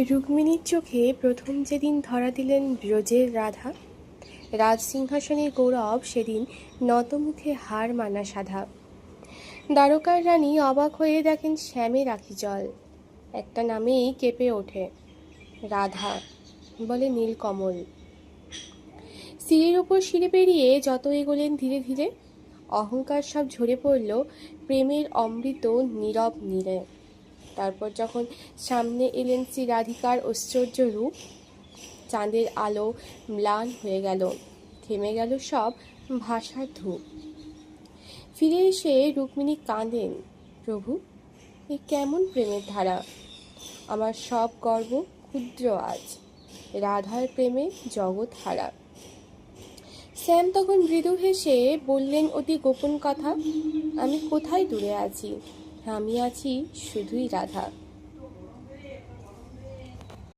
রুক্মিণীর চোখে প্রথম যেদিন ধরা দিলেন ব্রজের রাধা, রাজসিংহাসনের গৌরব সেদিন নতমুখে হার মানা সাধা। দ্বারকার রানী অবাক হয়ে দেখেন শ্যামের আখি জল, একটা নামেই কেঁপে ওঠে, রাধা। বলে নীলকমল। সিঁড়ির ওপর সিঁড়ি পেরিয়ে যত এগোলেন ধীরে ধীরে, অহংকার সব ঝরে পড়ল প্রেমের অমৃত নীরব নীরে। তারপর যখন সামনে এলেন শ্রী রাধিকার ঐশ্বর্য রূপ, চাঁদের আলো ম্লান হয়ে গেল, থেমে গেল সব ভাষার ধূপ। ফিরে এসে রুক্মিণী কাঁদেন, প্রভু এ কেমন প্রেমের ধারা, আমার সব গর্ব ক্ষুদ্র আজ, রাধার প্রেমে জগৎ হারা। শ্যাম তখন মৃদু হেসে বললেন অতি গোপন কথা, আমি কোথায় দূরে আছি, আমি আছি শুধুই রাধা।